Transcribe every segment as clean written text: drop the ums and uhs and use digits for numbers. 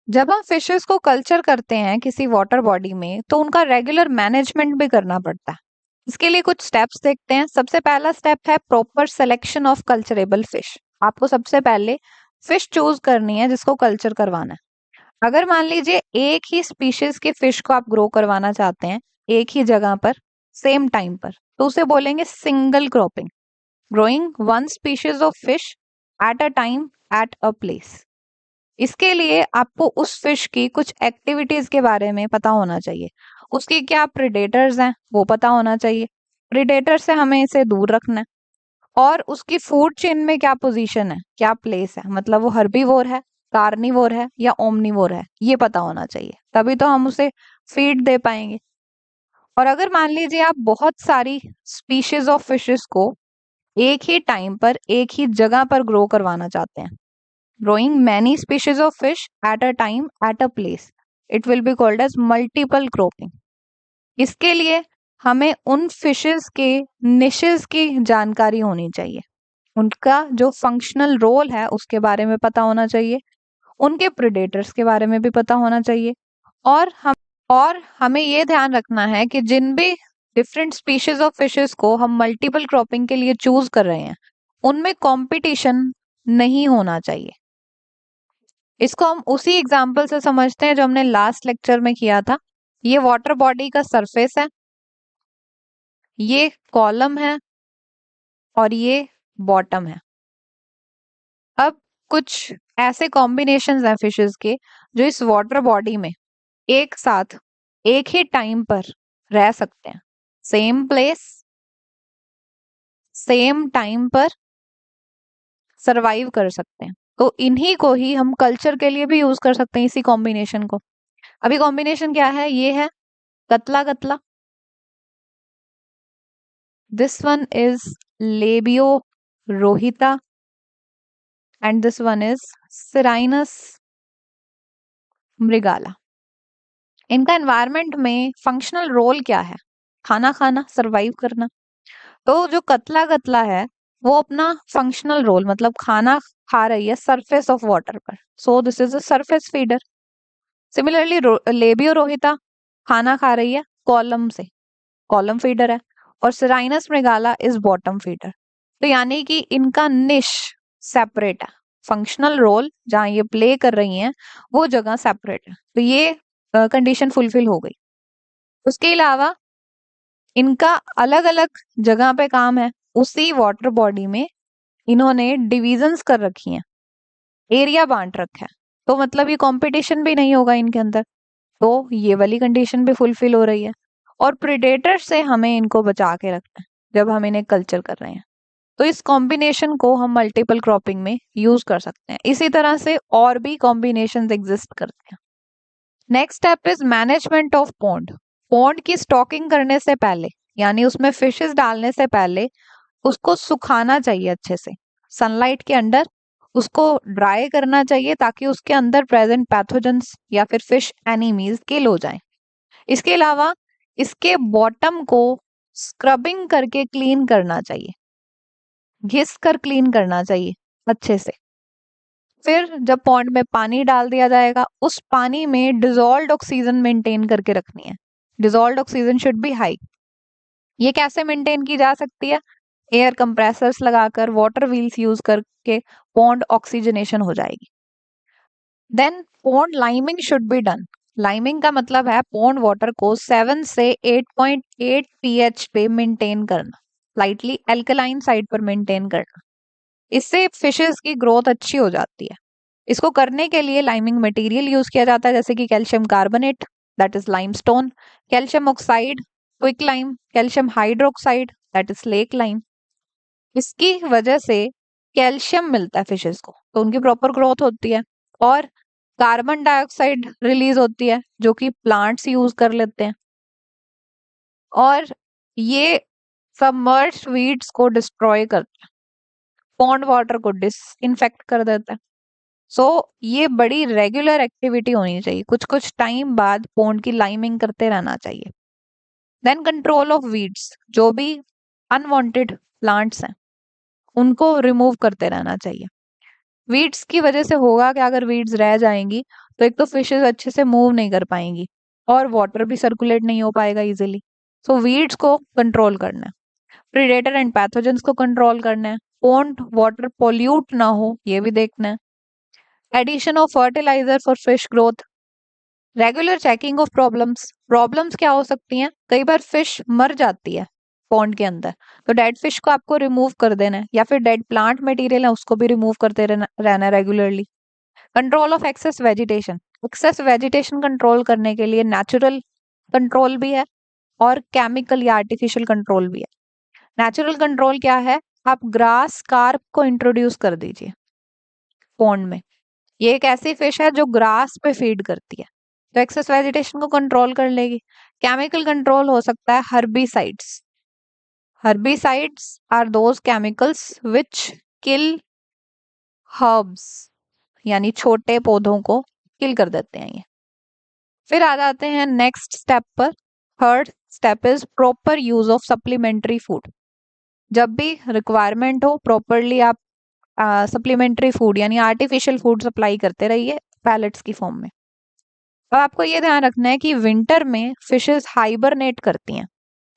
जब हम फिशेस को कल्चर करते हैं किसी वाटर बॉडी में तो उनका रेगुलर मैनेजमेंट भी करना पड़ता है। इसके लिए कुछ स्टेप्स देखते हैं। सबसे पहला स्टेप है proper selection of culturable fish. आपको सबसे पहले फिश चूज करनी है जिसको कल्चर करवाना है। अगर मान लीजिए एक ही स्पीशीज के फिश को आप ग्रो करवाना चाहते हैं एक ही जगह पर सेम टाइम पर, तो उसे बोलेंगे single cropping, growing one species of fish at a time at a place. इसके लिए आपको उस फिश की कुछ एक्टिविटीज के बारे में पता होना चाहिए। उसके क्या प्रिडेटर्स हैं वो पता होना चाहिए, प्रिडेटर से हमें इसे दूर रखना है। और उसकी फूड चेन में क्या पोजीशन है, क्या प्लेस है, मतलब वो हर्बीवोर है, कार्निवोर है या ओमनिवोर है, ये पता होना चाहिए, तभी तो हम उसे फीड दे पाएंगे। और अगर मान लीजिए आप बहुत सारी स्पीशीज ऑफ फिशेस को एक ही टाइम पर एक ही जगह पर ग्रो करवाना चाहते हैं, growing many species of fish at a time at a place, it will be called as multiple cropping। इसके लिए हमें उन फिशेस के निशेस की जानकारी होनी चाहिए, उनका जो फंक्शनल रोल है उसके बारे में पता होना चाहिए, उनके प्रेडेटर्स के बारे में भी पता होना चाहिए। और हमें ये ध्यान रखना है कि जिन भी डिफरेंट स्पीशीज ऑफ फिशेस को हम मल्टीपल क्रॉपिंग के लिए चूज कर रहे हैं उनमें कंपटीशन नहीं होना चाहिए। इसको हम उसी एग्जाम्पल से समझते हैं जो हमने लास्ट लेक्चर में किया था। ये वाटर बॉडी का सरफेस है, ये कॉलम है और ये बॉटम है। अब कुछ ऐसे कॉम्बिनेशंस हैं फिशेस के जो इस वाटर बॉडी में एक साथ एक ही टाइम पर रह सकते हैं, सेम प्लेस सेम टाइम पर सरवाइव कर सकते हैं। तो इन्हीं को ही हम कल्चर के लिए भी यूज कर सकते हैं, इसी कॉम्बिनेशन को। अभी कॉम्बिनेशन क्या है, ये है कतला कतला, this one is labio rohita and this one is Cerinus mrigala। इनका एनवायरनमेंट में फंक्शनल रोल क्या है, खाना खाना, सरवाइव करना। तो जो कतला कतला है वो अपना फंक्शनल रोल मतलब खाना खा रही है सरफेस ऑफ वाटर पर, so this is a surface feeder. Similarly Labeo rohita खाना खा रही है कॉलम से, कॉलम फीडर है। और सिराइनस मृगाला इज बॉटम फीडर। तो यानी कि इनका निश सेपरेट है, फंक्शनल रोल जहां ये प्ले कर रही हैं वो जगह सेपरेट है। तो ये कंडीशन फुलफिल हो गई। उसके अलावा इनका अलग अलग जगह पे काम है, उसी वाटर बॉडी में इन्होंने डिविजन्स कर रखी हैं, एरिया बांट रखा है, तो मतलब ये कंपटीशन भी नहीं होगा इनके अंदर। तो ये वाली कंडीशन भी फुलफिल हो रही है। और प्रिडेटर से हमें इनको बचा के रखना है जब हम इन्हें कल्चर कर रहे हैं। तो इस कॉम्बिनेशन को हम मल्टीपल क्रॉपिंग में यूज कर सकते हैं। इसी तरह से और भी कॉम्बिनेशंस एग्जिस्ट करते हैं। Next step is management of pond. Pond की स्टॉकिंग करने से पहले यानी उसमें फिशेस डालने से पहले उसको सुखाना चाहिए अच्छे से, सनलाइट के अंडर उसको ड्राई करना चाहिए ताकि उसके अंदर प्रेजेंट पैथोजेंस या फिर फिश एनिमीज किल हो जाएं। इसके अलावा इसके बॉटम को स्क्रबिंग करके क्लीन करना चाहिए, घिस कर क्लीन करना चाहिए अच्छे से। फिर जब पॉन्ड में पानी डाल दिया जाएगा उस पानी में डिजोल्व्ड ऑक्सीजन मेंटेन करके रखनी है। Dissolved oxygen should be high. ये कैसे मेंटेन की जा सकती है, एयर कंप्रेसर्स लगाकर, वाटर व्हील्स यूज करके पॉन्ड ऑक्सीजनेशन हो जाएगी। Then pond liming should be done. Liming का मतलब है पॉन्ड वाटर को 7 से 8.8 pH पे मेंटेन करना, स्लाइटली एल्कलाइन साइड पर मेंटेन करना। इससे फिशेस की ग्रोथ अच्छी हो जाती है। इसको करने के लिए लाइमिंग मटेरियल यूज किया जाता है जैसे कि calcium carbonate that is limestone, calcium oxide quick lime, calcium hydroxide that is lake lime. इसकी वजह से कैल्शियम मिलता है फिशेस को तो उनकी प्रॉपर ग्रोथ होती है। और कार्बन डाइऑक्साइड रिलीज होती है जो कि प्लांट्स यूज कर लेते हैं। और ये सबमर्ज्ड वीड्स को डिस्ट्रॉय करता है, पॉन्ड वाटर को डिसइंफेक्ट कर देता है। सो ये बड़ी रेगुलर एक्टिविटी होनी चाहिए, कुछ कुछ टाइम बाद पॉन्ड की लाइमिंग करते रहना चाहिए। देन कंट्रोल ऑफ वीड्स, जो भी अनवांटेड प्लांट्स हैं उनको रिमूव करते रहना चाहिए। वीड्स की वजह से होगा कि अगर वीड्स रह जाएंगी तो एक तो फिशेस अच्छे से मूव नहीं कर पाएंगी और वाटर भी सर्कुलेट नहीं हो पाएगा इजीली। सो वीड्स को कंट्रोल करना है, प्रीडेटर एंड पैथोजेंस को कंट्रोल करना है, पोन्ड वाटर पोल्यूट ना हो ये भी देखना है, addition of fertilizer for fish growth, regular checking of problems. Problems क्या हो सकती हैं, कई बार फिश मर जाती है पॉन्ड के अंदर, तो डेड फिश को आपको रिमूव कर देना है, या फिर डेड प्लांट मटेरियल है उसको भी रिमूव करते रहना regularly. Control of excess vegetation, excess vegetation control करने के लिए नेचुरल कंट्रोल भी है और केमिकल या आर्टिफिशियल कंट्रोल भी है। नेचुरल कंट्रोल क्या है, आप ग्रास कार्प को इंट्रोड्यूस कर दीजिए पॉन्ड में। ये एक ऐसी फिश है जो ग्रास पे फीड करती है, तो एक्सेस वेजिटेशन को कंट्रोल कर लेगी। केमिकल कंट्रोल हो सकता है herbicides. Herbicides are those chemicals which kill herbs, यानी छोटे पौधों को किल कर देते हैं ये। फिर आ जाते हैं नेक्स्ट स्टेप पर। Third step is proper use of supplementary food. जब भी रिक्वायरमेंट हो प्रॉपरली आप सप्लीमेंट्री फूड यानी आर्टिफिशियल फूड सप्लाई करते रहिए पैलेट्स की फॉर्म में। अब आपको ये ध्यान रखना है कि विंटर में फिशेस हाइबरनेट करती हैं,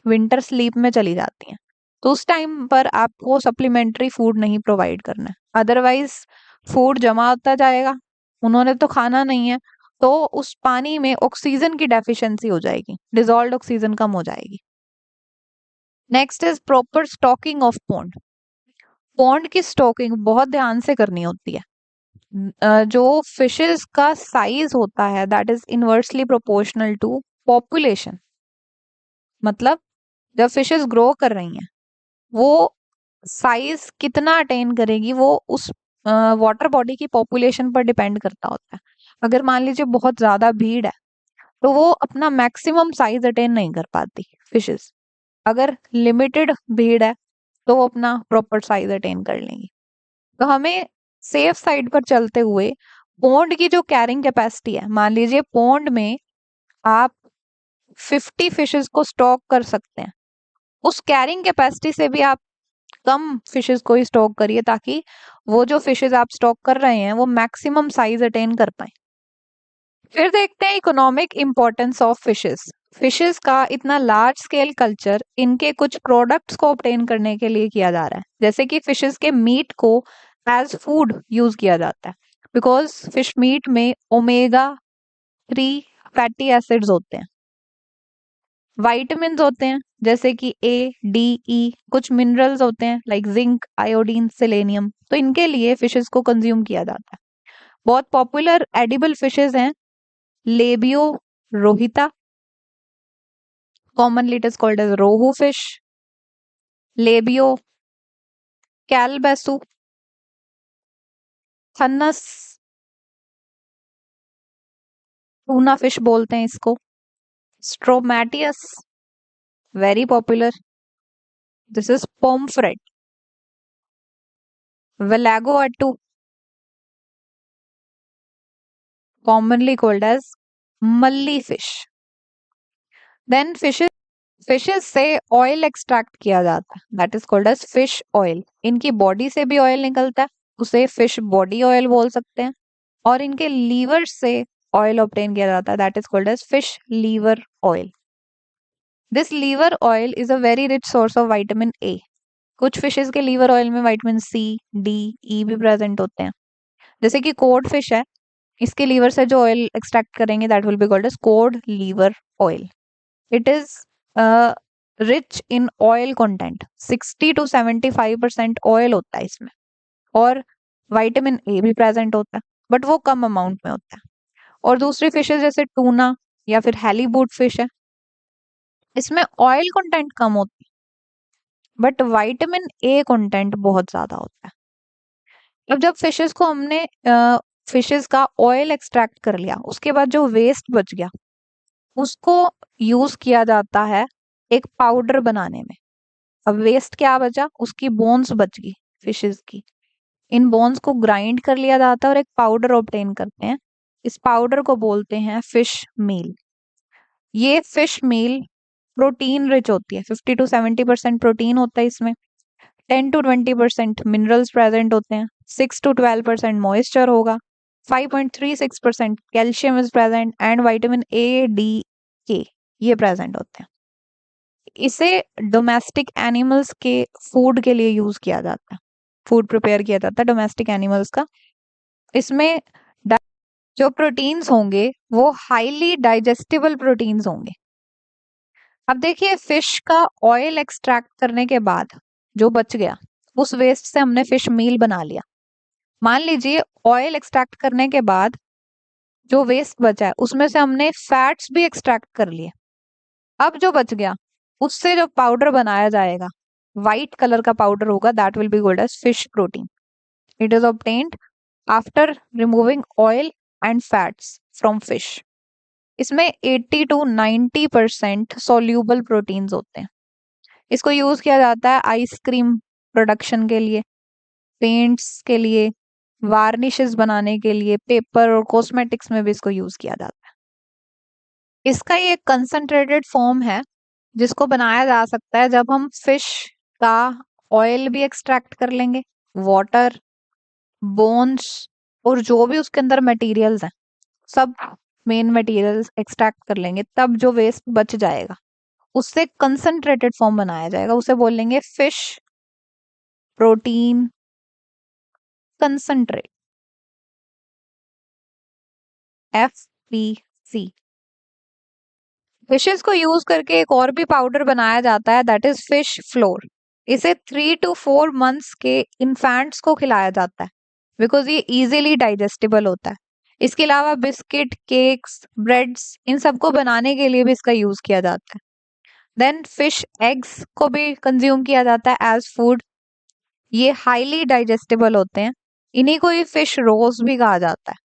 विंटर स्लीप में चली जाती हैं, तो उस टाइम पर आपको सप्लीमेंट्री फूड नहीं प्रोवाइड करना है, अदरवाइज फूड जमा होता जाएगा, उन्होंने तो खाना नहीं है, तो उस पानी में ऑक्सीजन की डेफिशिएंसी हो जाएगी, डिजॉल्व्ड ऑक्सीजन कम हो जाएगी। Next is proper stocking of pond. Pond की स्टॉकिंग बहुत ध्यान से करनी होती है। जो फिशेस का साइज होता है that is inversely proportional to population. मतलब जब फिशेस ग्रो कर रही हैं वो साइज कितना अटेन करेगी वो उस वाटर बॉडी की पॉपुलेशन पर डिपेंड करता होता है। अगर मान लीजिए बहुत ज्यादा भीड़ है तो वो अपना मैक्सिमम साइज अटेन नहीं कर पाती फिशेस। अगर लिमिटेड भीड़ है तो वो अपना प्रॉपर साइज अटेन कर लेंगी। तो हमें सेफ साइड पर चलते हुए पॉन्ड की जो कैरिंग कैपेसिटी है, मान लीजिए पॉन्ड में आप 50 फिशेस को स्टॉक कर सकते हैं, उस कैरिंग कैपेसिटी से भी आप कम फिशेस को ही स्टॉक करिए ताकि वो जो फिशेस आप स्टॉक कर रहे हैं वो मैक्सिमम साइज अटेन कर पाए। फिर देखते हैं economic importance of fishes. Fishes का इतना लार्ज स्केल कल्चर इनके कुछ प्रोडक्ट्स को ऑब्टेन करने के लिए किया जा रहा है, जैसे कि फिशेस के मीट को एज फूड यूज किया जाता है, बिकॉज फिश मीट में ओमेगा 3 फैटी एसिड्स होते हैं, वाइटामिन होते हैं जैसे कि ए डी ई, कुछ मिनरल्स होते हैं लाइक जिंक आयोडीन सेलेनियम, तो इनके लिए फिशेस को कंज्यूम किया जाता है। बहुत पॉपुलर एडिबल फिशेस हैं Labeo rohita, commonly it is called as rohu fish, Labeo calbasu, Thunnus tuna fish बोलते हैं इसको, Stromateus very popular, this is pomfret, Wallago attu commonly called as मल्ली फिश। देन फिशेस से ऑयल एक्सट्रैक्ट किया जाता है that is called as fish oil. इनकी body से भी ऑयल निकलता है, उसे फिश बॉडी ऑयल बोल सकते हैं, और इनके लीवर से ऑयल ऑब्टेन किया जाता है that is called as fish liver oil. This liver oil is a very rich source of vitamin A. कुछ फिशेस के लीवर ऑयल में विटामिन सी डी ई भी प्रेजेंट होते हैं, जैसे कि कोड फिश है, इसके लीवर से जो ऑयल एक्सट्रैक्ट करेंगे that will be called as cod liver oil. It is rich in oil content, 60 to 75% oil होता है इसमें, और विटामिन ए भी प्रेजेंट होता है बट वो कम अमाउंट में होता है। और दूसरी फिशेस जैसे टूना या फिर हैलीबूट फिश है, इसमें ऑयल कंटेंट कम होती है बट विटामिन ए कंटेंट बहुत ज्यादा होता है। अब जब फिशेस को हमने फिशेस का ऑयल एक्सट्रैक्ट कर लिया, उसके बाद जो वेस्ट बच गया उसको यूज किया जाता है एक पाउडर बनाने में। अब वेस्ट क्या बचा, उसकी बोन्स बच गई फिशेस की, इन बोन्स को ग्राइंड कर लिया जाता है और एक पाउडर ऑब्टेन करते हैं, इस पाउडर को बोलते हैं फिश मील। ये फिश मील प्रोटीन रिच होती है, 50 to 70% प्रोटीन होता है इसमें, 10 to 20% मिनरल्स प्रेजेंट होते हैं, 6 to 12% मॉइस्चर होगा, 5.36% calcium is present and vitamin A, D, के ये प्रेजेंट होते हैं। इसे डोमेस्टिक एनिमल्स के फूड के लिए यूज किया जाता है, फूड प्रिपेयर किया जाता है डोमेस्टिक एनिमल्स का। इसमें जो प्रोटीन्स होंगे वो हाईली डाइजेस्टिबल प्रोटीन्स होंगे। अब देखिए फिश का ऑयल एक्सट्रैक्ट करने के बाद जो बच गया, उस वेस्ट से हमने फिश मील बना लिया। मान लीजिए ऑयल एक्सट्रैक्ट करने के बाद जो वेस्ट बचा है उसमें से हमने फैट्स भी एक्सट्रैक्ट कर लिए। अब जो बच गया उससे जो पाउडर बनाया जाएगा, व्हाइट कलर का पाउडर होगा, that will be called as fish protein. It is obtained after removing oil and fats from fish. इसमें 80 to 90% सोल्यूबल प्रोटीन्स होते हैं। इसको यूज किया जाता है आइसक्रीम प्रोडक्शन के लिए, पेंट्स के लिए, वार्निशेस बनाने के लिए, पेपर और कॉस्मेटिक्स में भी इसको यूज किया जाता है। इसका ये कंसंट्रेटेड फॉर्म है जिसको बनाया जा सकता है जब हम फिश का ऑयल भी एक्सट्रैक्ट कर लेंगे, वाटर, बोन्स और जो भी उसके अंदर मटेरियल्स हैं, सब मेन मटेरियल्स एक्सट्रैक्ट कर लेंगे, तब जो वेस्ट बच जाएगा उससे कंसंट्रेटेड फॉर्म बनाया जाएगा, उसे बोलेंगे fish protein concentrate, FPC। Fishes को यूज करके एक और भी पाउडर बनाया जाता है, दैट इज फिश फ्लोर। इसे 3 to 4 months के इन्फेंट्स को खिलाया जाता है बिकॉज ये इजीली डाइजेस्टिबल होता है। इसके अलावा बिस्किट, केक्स, ब्रेड्स, इन सबको बनाने के लिए भी इसका यूज किया जाता है। देन फिश एग्स को भी कंज्यूम किया जाता है एज फूड। ये हाईली डाइजेस्टिबल होते हैं, इन्हीं को ही फिश रोल्स भी कहा जाता है।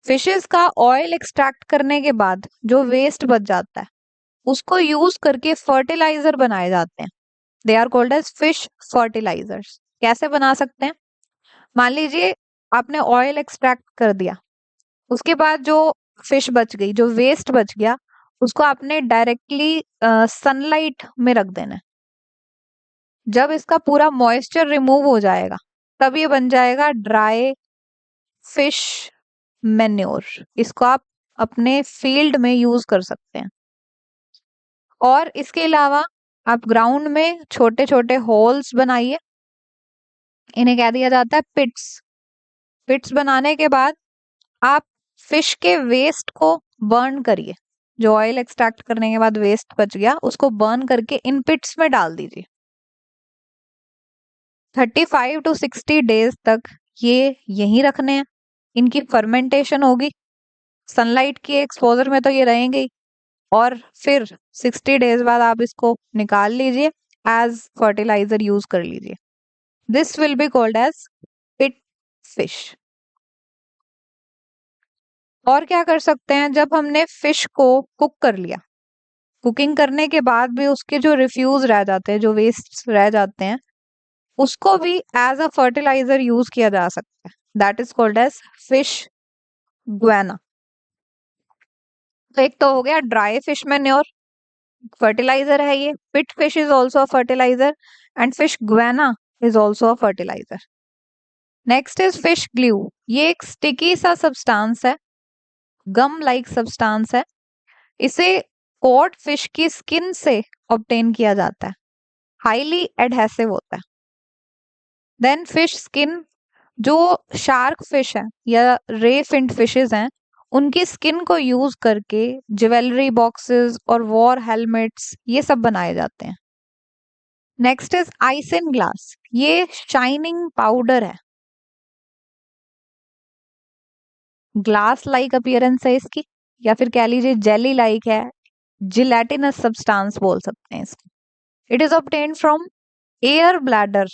फिशेस का ऑयल एक्सट्रैक्ट करने के बाद जो वेस्ट बच जाता है उसको यूज करके फर्टिलाइजर बनाए जाते हैं। They are called as fish fertilizers. कैसे बना सकते हैं? मान लीजिए आपने ऑयल एक्सट्रैक्ट कर दिया, उसके बाद जो फिश बच गई, जो वेस्ट बच गया, उसको आपने डायरेक्टली सनलाइट में रख देना है। जब इसका पूरा मॉइस्चर रिमूव हो जाएगा तब ये बन जाएगा ड्राई फिश मैन्योर। इसको आप अपने फील्ड में यूज कर सकते हैं। और इसके अलावा आप ग्राउंड में छोटे छोटे होल्स बनाइए, इन्हें कह दिया जाता है पिट्स। पिट्स बनाने के बाद आप फिश के वेस्ट को बर्न करिए, जो ऑयल एक्सट्रैक्ट करने के बाद वेस्ट बच गया उसको बर्न करके इन पिट्स में डाल दीजिए। 35 to 60 डेज तक ये यहीं रखने हैं, इनकी फर्मेंटेशन होगी, सनलाइट के एक्सपोजर में तो ये रहेंगे ही, और फिर 60 डेज बाद आप इसको निकाल लीजिए, एज फर्टिलाइजर यूज कर लीजिए। This will be called as pit fish. और क्या कर सकते हैं, जब हमने फिश को कुक कर लिया, कुकिंग करने के बाद भी उसके जो रिफ्यूज रह जाते हैं, जो वेस्ट रह जाते हैं, उसको भी एज अ फर्टिलाइजर यूज किया जा सकता है, that is called as fish guano. तो एक तो हो गया ड्राई फिश मैन्योर, फर्टिलाइजर है ये। Pit fish is also a fertiliser and fish guano is also a fertiliser. Next is fish glue. ये एक स्टिकी सा सब्सटेंस है, गम लाइक सब्सटेंस है। इसे कॉड फिश की स्किन से ऑब्टेन किया जाता है, हाईली एडहेसिव होता है। देन फिश स्किन, जो शार्क फिश है या रे फिन्ड फिशेस हैं, उनकी स्किन को यूज करके ज्वेलरी बॉक्सेस और वॉर हेलमेट्स ये सब बनाए जाते हैं। Next is isinglass. ये शाइनिंग पाउडर है, ग्लास लाइक अपीयरेंस है इसकी, या फिर कह लीजिए जेली लाइक है, जिलेटिनस सब्सटेंस बोल सकते हैं इसको। It is obtained from air bladder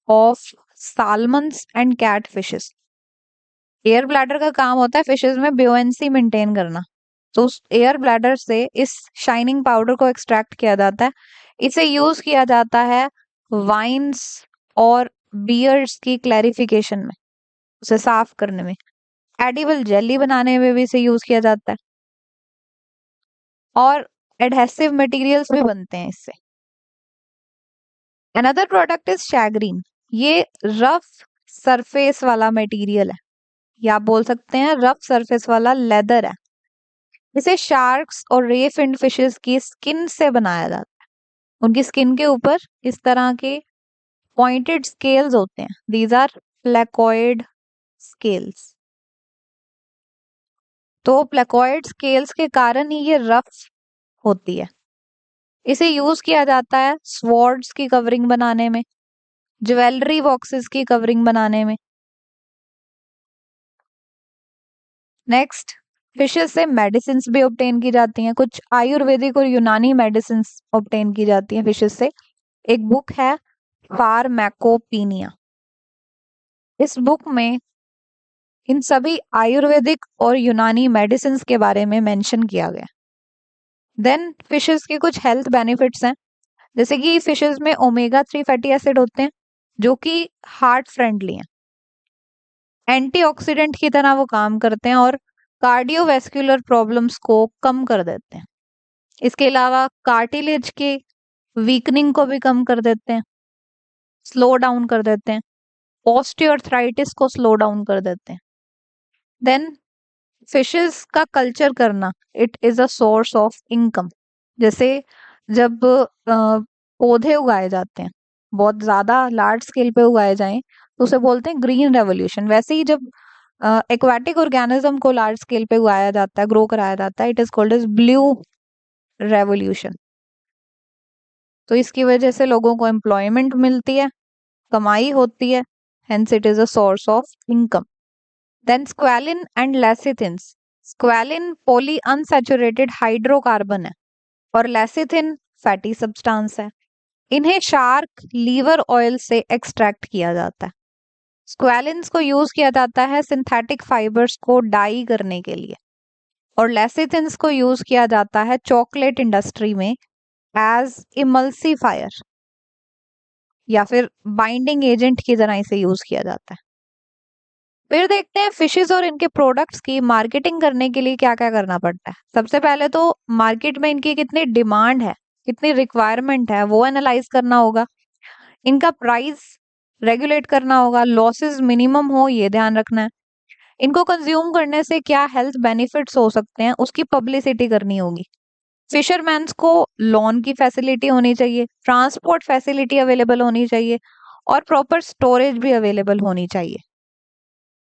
of salmons and cat fishes. Air bladder का काम होता है फिशेस में ब्योएंसी मेंटेन करना, तो उस एयर ब्लैडर से इस शाइनिंग पाउडर को एक्सट्रैक्ट किया जाता है। इसे यूज किया जाता है वाइन्स और बियर्स की क्लैरिफिकेशन में, उसे साफ करने में। एडिबल जेली बनाने में भी इसे यूज किया जाता है, और एडहेसिव मटेरियल्स भी बनते हैं इससे। Another product is shagreen. ये रफ सरफेस वाला मटेरियल है, या आप बोल सकते हैं रफ सरफेस वाला लेदर है। इसे शार्क्स और रे फिन्ड फिशेस की स्किन से बनाया जाता है। उनकी स्किन के ऊपर इस तरह के पॉइंटेड स्केल्स होते हैं, दीज आर प्लेकॉइड स्केल्स। तो प्लेकॉइड स्केल्स के कारण ही ये रफ होती है। इसे यूज किया जाता है स्वॉर्ड्स की कवरिंग बनाने में, ज्वेलरी बॉक्सेस की कवरिंग बनाने में। नेक्स्ट, फिशेस से मेडिसिन भी ऑब्टेन की जाती हैं, कुछ आयुर्वेदिक और यूनानी मेडिसिन ऑब्टेन की जाती हैं फिशेस से। एक बुक है फार्मैकोपीनिया। इस बुक में इन सभी आयुर्वेदिक और यूनानी मेडिसिन के बारे में मेंशन किया गया। देन फिशेस के कुछ हेल्थ बेनिफिट्स हैं, जैसे कि फिशेस में ओमेगा 3 फैटी एसिड होते हैं जो कि हार्ट फ्रेंडली हैं, एंटीऑक्सीडेंट की तरह वो काम करते हैं और कार्डियोवैस्कुलर प्रॉब्लम्स को कम कर देते हैं। इसके अलावा कार्टिलेज के वीकनिंग को भी कम कर देते हैं, स्लो डाउन कर देते हैं, ऑस्टियोआर्थराइटिस को स्लो डाउन कर देते हैं। देन फिशेस का कल्चर करना, it is a source of income. जैसे जब पौधे उगाए जाते हैं, बहुत ज्यादा लार्ज स्केल पे उगाए जाएं, तो उसे बोलते हैं ग्रीन रेवोल्यूशन। वैसे ही जब एक्वाटिक ऑर्गेनिज्म को लार्ज स्केल पे उगाया जाता है, ग्रो कराया जाता है, it is called as blue revolution. तो इसकी वजह से लोगों को एम्प्लॉयमेंट मिलती है, कमाई होती है, hence it is a source of income. Then squalene and lecithins. Squalene poly unsaturated hydrocarbon है और लेसिथिन फैटी सब्सटेंस है। इन्हें शार्क लीवर ऑयल से एक्सट्रैक्ट किया जाता है। स्क्वेलिन्स को यूज किया जाता है सिंथेटिक फाइबर्स को डाई करने के लिए, और लेसिथिन्स को यूज किया जाता है चॉकलेट इंडस्ट्री में एज इमल्सिफायर या फिर बाइंडिंग एजेंट की तरह इसे यूज किया जाता है। फिर देखते हैं फिशेस और इनके प्रोडक्ट्स की मार्केटिंग करने के लिए क्या क्या करना पड़ता है। सबसे पहले तो मार्केट में इनकी कितनी डिमांड है, कितनी रिक्वायरमेंट है, वो एनालाइज करना होगा। इनका प्राइस रेगुलेट करना होगा, लॉसेस मिनिमम हो ये ध्यान रखना है। इनको कंज्यूम करने से क्या हेल्थ बेनिफिट्स हो सकते हैं उसकी पब्लिसिटी करनी होगी। फिशरमैन्स को लोन की फैसिलिटी होनी चाहिए, ट्रांसपोर्ट फैसिलिटी अवेलेबल होनी चाहिए और प्रॉपर स्टोरेज भी अवेलेबल होनी चाहिए।